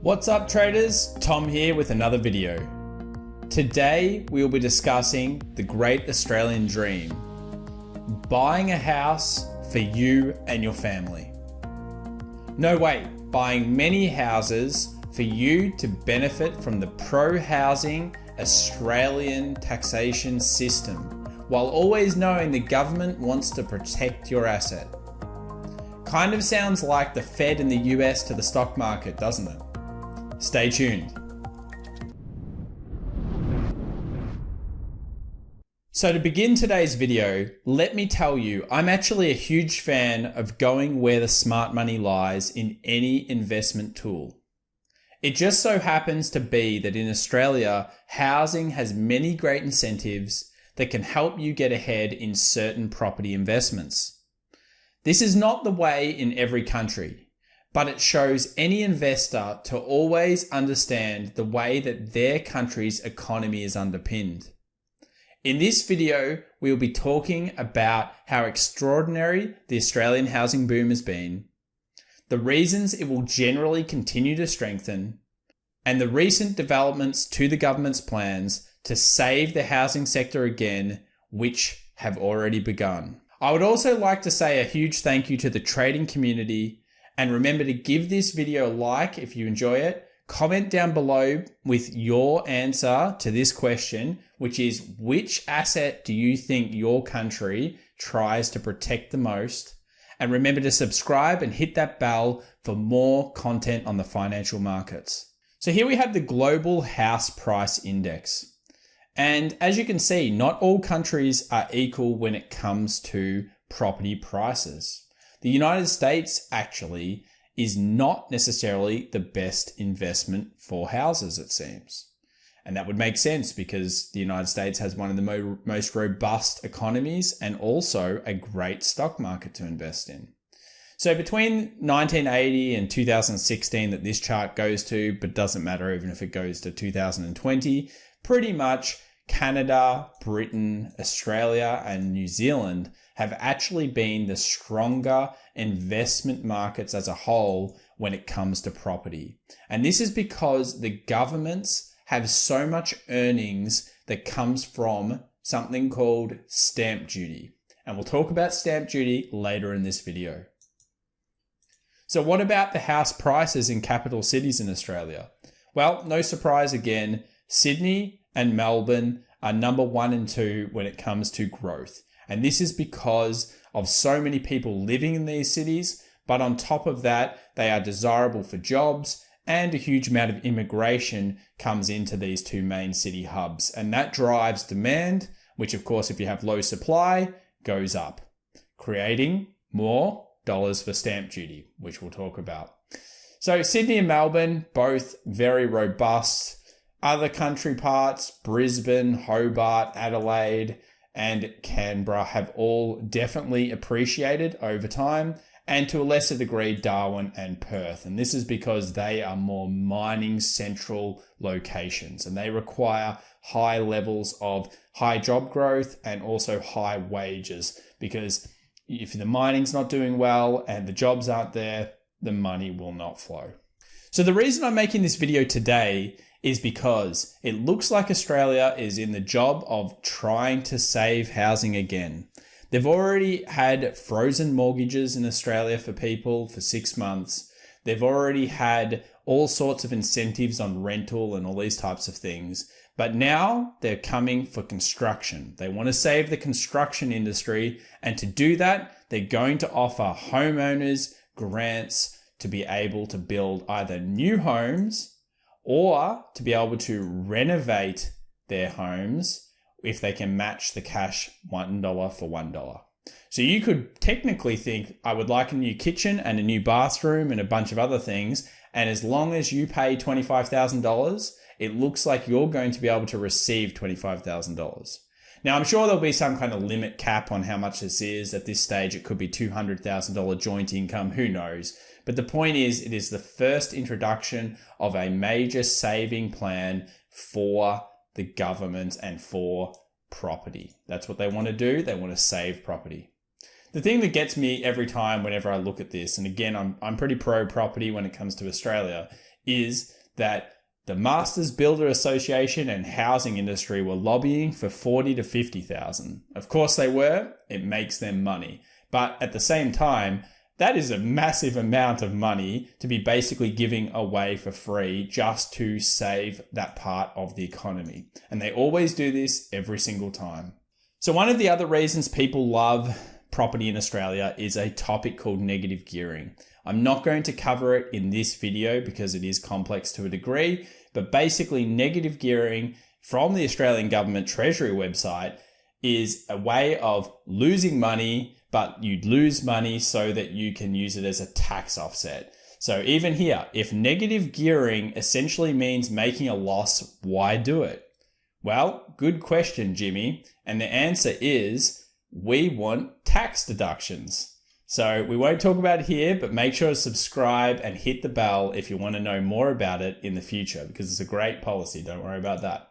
What's up traders? Tom here with another video. Today we will be discussing the great Australian dream, buying a house for you and your family. No, wait, buying many houses for you to benefit from the pro-housing Australian taxation system, while always knowing the government wants to protect your asset. Kind of sounds like the Fed in the US to the stock market, doesn't it? Stay tuned. So to begin today's video, let me tell you, I'm actually a huge fan of going where the smart money lies in any investment tool. It just so happens to be that in Australia, housing has many great incentives that can help you get ahead in certain property investments. This is not the way in every country, but it shows any investor to always understand the way that their country's economy is underpinned. In this video, we will be talking about how extraordinary the Australian housing boom has been, the reasons it will generally continue to strengthen, and the recent developments to the government's plans to save the housing sector again, which have already begun. I would also like to say a huge thank you to the trading community, and remember to give this video a like if you enjoy it. Comment down below with your answer to this question, which is, which asset do you think your country tries to protect the most? And remember to subscribe and hit that bell for more content on the financial markets. So here we have the Global House Price Index. And as you can see, not all countries are equal when it comes to property prices. The United States actually is not necessarily the best investment for houses, it seems. And that would make sense because the United States has one of the most robust economies and also a great stock market to invest in. So between 1980 and 2016 that this chart goes to, but doesn't matter even if it goes to 2020, pretty much Canada, Britain, Australia, and New Zealand have actually been the stronger investment markets as a whole when it comes to property. And this is because the governments have so much earnings that comes from something called stamp duty. And we'll talk about stamp duty later in this video. So what about the house prices in capital cities in Australia? Well, no surprise again, Sydney and Melbourne are number 1 and 2 when it comes to growth. And this is because of so many people living in these cities, but on top of that, they are desirable for jobs and a huge amount of immigration comes into these two main city hubs. And that drives demand, which of course, if you have low supply, goes up, creating more dollars for stamp duty, which we'll talk about. So Sydney and Melbourne, both very robust. Other country parts, Brisbane, Hobart, Adelaide, and Canberra have all definitely appreciated over time, and to a lesser degree, Darwin and Perth. And this is because they are more mining central locations and they require high levels of high job growth and also high wages, because if the mining's not doing well and the jobs aren't there, the money will not flow. So the reason I'm making this video today is because it looks like Australia is in the job of trying to save housing again. They've already had frozen mortgages in Australia for people for 6 months. They've already had all sorts of incentives on rental and all these types of things. But now they're coming for construction. They want to save the construction industry. And to do that, they're going to offer homeowners grants to be able to build either new homes or to be able to renovate their homes if they can match the cash $1 for $1. So you could technically think, I would like a new kitchen and a new bathroom and a bunch of other things. And as long as you pay $25,000, it looks like you're going to be able to receive $25,000. Now, I'm sure there'll be some kind of limit cap on how much this is. At this stage, it could be $200,000 joint income, who knows? But the point is, it is the first introduction of a major saving plan for the government and for property. That's what they want to do. They want to save property. The thing that gets me every time whenever I look at this, and again, I'm pretty pro property when it comes to Australia, is that the Masters Builder Association and housing industry were lobbying for 40 to 50,000. Of course they were. It makes them money. But at the same time, that is a massive amount of money to be basically giving away for free just to save that part of the economy. And they always do this every single time. So one of the other reasons people love property in Australia is a topic called negative gearing. I'm not going to cover it in this video because it is complex to a degree, but basically negative gearing from the Australian Government Treasury website is a way of losing money, but you'd lose money so that you can use it as a tax offset. So even here, if negative gearing essentially means making a loss, why do it? Well, good question, Jimmy. And the answer is we want tax deductions. So we won't talk about it here, but make sure to subscribe and hit the bell if you want to know more about it in the future, because it's a great policy. Don't worry about that.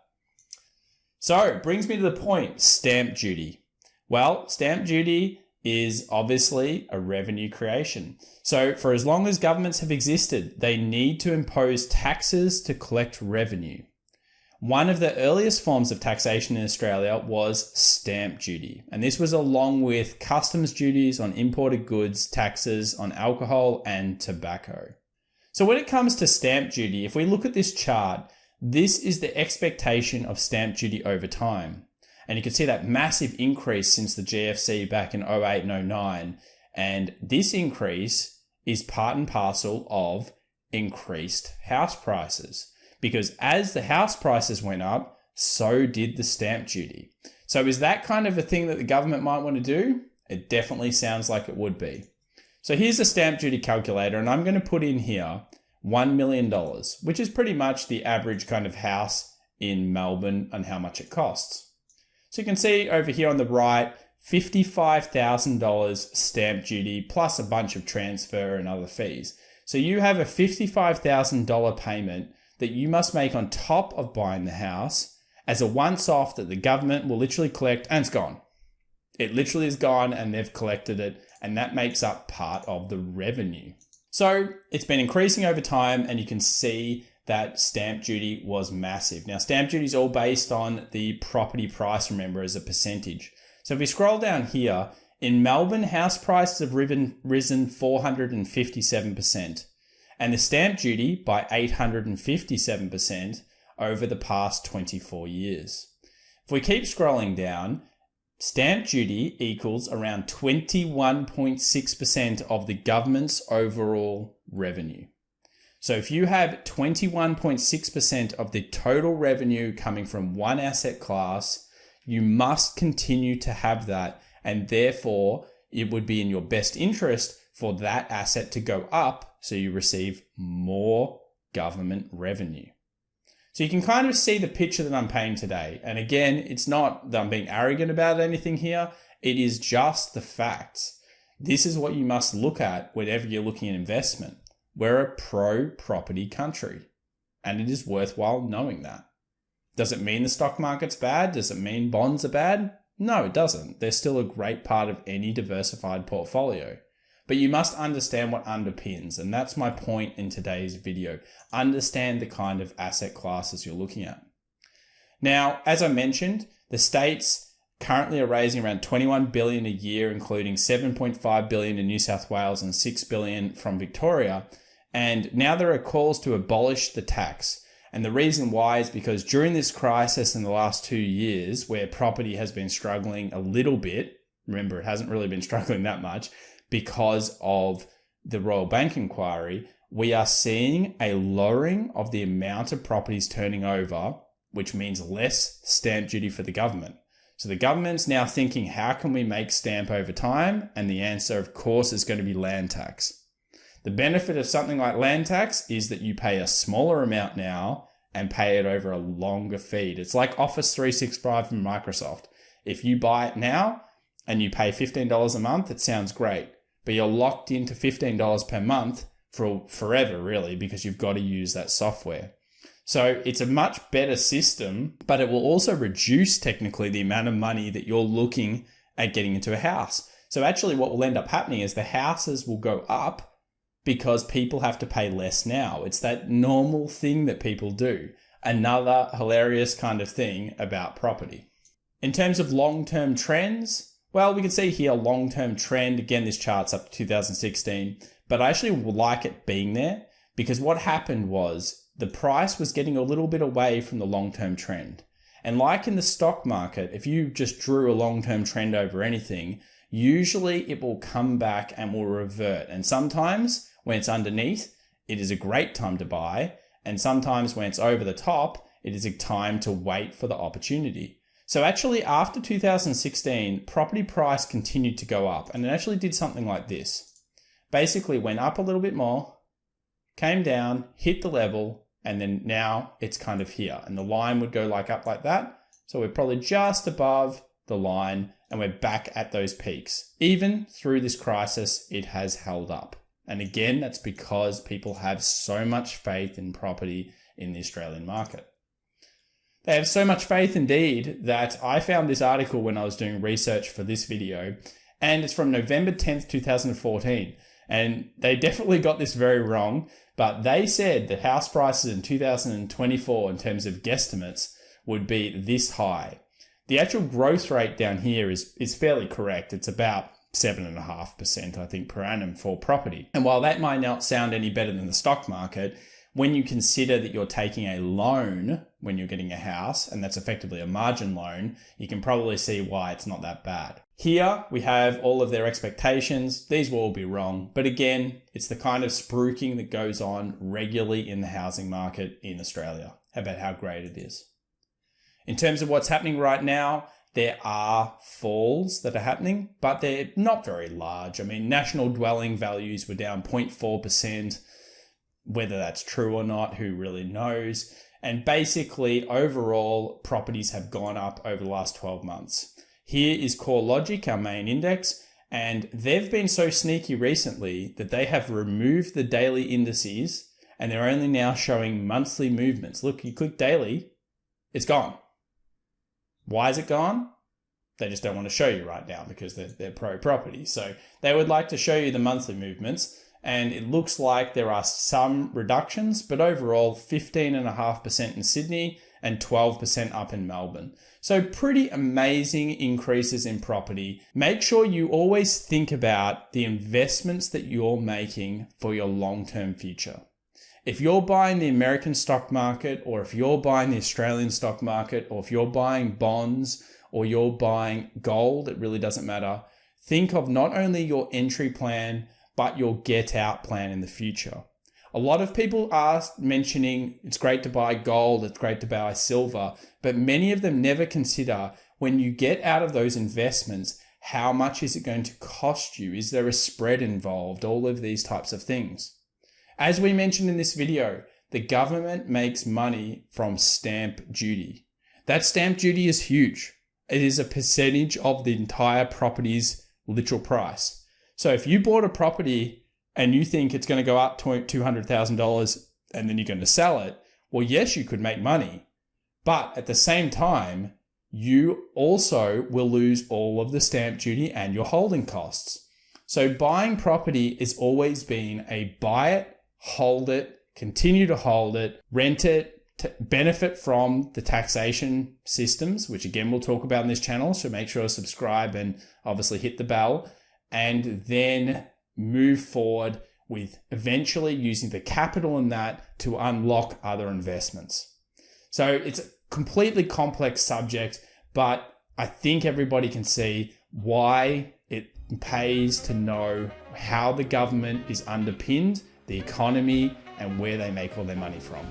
So it brings me to the point, stamp duty. Well, stamp duty is obviously a revenue creation. So for as long as governments have existed, they need to impose taxes to collect revenue. One of the earliest forms of taxation in Australia was stamp duty, and this was along with customs duties on imported goods, taxes on alcohol and tobacco. So when it comes to stamp duty, if we look at this chart, this is the expectation of stamp duty over time. And you can see that massive increase since the GFC back in 08 and 09. And this increase is part and parcel of increased house prices. Because as the house prices went up, so did the stamp duty. So is that kind of a thing that the government might want to do? It definitely sounds like it would be. So here's a stamp duty calculator, and I'm going to put in here $1 million, which is pretty much the average kind of house in Melbourne and how much it costs. So you can see over here on the right, $55,000 stamp duty plus a bunch of transfer and other fees. So you have a $55,000 payment that you must make on top of buying the house as a once-off that the government will literally collect, and it's gone. It literally is gone and they've collected it, and that makes up part of the revenue. So it's been increasing over time, and you can see that stamp duty was massive. Now, stamp duty is all based on the property price, remember, as a percentage. So if we scroll down here, in Melbourne, house prices have risen 457%. And the stamp duty by 857% over the past 24 years. If we keep scrolling down, stamp duty equals around 21.6% of the government's overall revenue. So if you have 21.6% of the total revenue coming from one asset class, you must continue to have that, and therefore it would be in your best interest for that asset to go up so you receive more government revenue. So you can kind of see the picture that I'm painting today. And again, it's not that I'm being arrogant about anything here. It is just the facts. This is what you must look at whenever you're looking at investment. We're a pro-property country, and it is worthwhile knowing that. Does it mean the stock market's bad? Does it mean bonds are bad? No, it doesn't. They're still a great part of any diversified portfolio. But you must understand what underpins, and that's my point in today's video. Understand the kind of asset classes you're looking at. Now, as I mentioned, the states currently are raising around $21 billion a year, including $7.5 billion in New South Wales and $6 billion from Victoria. And now there are calls to abolish the tax. And the reason why is because during this crisis in the last 2 years, where property has been struggling a little bit, remember, it hasn't really been struggling that much, because of the Royal Bank inquiry, we are seeing a lowering of the amount of properties turning over, which means less stamp duty for the government. So the government's now thinking, how can we make stamp over time? And the answer, of course, is going to be land tax. The benefit of something like land tax is that you pay a smaller amount now and pay it over a longer feed. It's like Office 365 from Microsoft. If you buy it now and you pay $15 a month, it sounds great. But you're locked into $15 per month for forever, really, because you've got to use that software. So it's a much better system, but it will also reduce technically the amount of money that you're looking at getting into a house. So actually what will end up happening is the houses will go up because people have to pay less now. It's that normal thing that people do. Another hilarious kind of thing about property. In terms of long-term trends, well, we can see here long-term trend. Again, this chart's up to 2016, but I actually like it being there because what happened was the price was getting a little bit away from the long-term trend. And like in the stock market, if you just drew a long-term trend over anything, usually it will come back and will revert. And sometimes when it's underneath, it is a great time to buy. And sometimes when it's over the top, it is a time to wait for the opportunity. So actually after 2016, property price continued to go up and it actually did something like this. Basically went up a little bit more, came down, hit the level, and then now it's kind of here. And the line would go like up like that. So we're probably just above the line and we're back at those peaks. Even through this crisis, it has held up. And again, that's because people have so much faith in property in the Australian market. They have so much faith indeed that I found this article when I was doing research for this video, and it's from November 10th, 2014. And they definitely got this very wrong, but they said that house prices in 2024 in terms of guesstimates would be this high. The actual growth rate down here is fairly correct. It's about 7.5%, I think, per annum for property. And while that might not sound any better than the stock market, when you consider that you're taking a loan when you're getting a house, and that's effectively a margin loan, you can probably see why it's not that bad. Here we have all of their expectations. These will all be wrong. But again, it's the kind of spruiking that goes on regularly in the housing market in Australia about how great it is. In terms of what's happening right now, there are falls that are happening, but they're not very large. I mean, national dwelling values were down 0.4%. Whether that's true or not, who really knows? And basically, overall, properties have gone up over the last 12 months. Here is CoreLogic, our main index, and they've been so sneaky recently that they have removed the daily indices and they're only now showing monthly movements. Look, you click daily, it's gone. Why is it gone? They just don't want to show you right now because they're pro-property. So they would like to show you the monthly movements. And it looks like there are some reductions, but overall 15.5% in Sydney and 12% up in Melbourne. So pretty amazing increases in property. Make sure you always think about the investments that you're making for your long-term future. If you're buying the American stock market, or if you're buying the Australian stock market, or if you're buying bonds, or you're buying gold, it really doesn't matter. Think of not only your entry plan, but your get out plan in the future. A lot of people are mentioning it's great to buy gold, it's great to buy silver, but many of them never consider when you get out of those investments, how much is it going to cost you? Is there a spread involved? All of these types of things. As we mentioned in this video, the government makes money from stamp duty. That stamp duty is huge. It is a percentage of the entire property's literal price. So if you bought a property and you think it's going to go up to $200,000 and then you're going to sell it, well, yes, you could make money. But at the same time, you also will lose all of the stamp duty and your holding costs. So buying property has always been a buy it, hold it, continue to hold it, rent it, to benefit from the taxation systems, which again, we'll talk about in this channel. So make sure to subscribe and obviously hit the bell. And then move forward with eventually using the capital in that to unlock other investments. So it's a completely complex subject, but I think everybody can see why it pays to know how the government is underpinned, the economy, and where they make all their money from.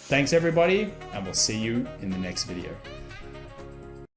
Thanks everybody, and we'll see you in the next video.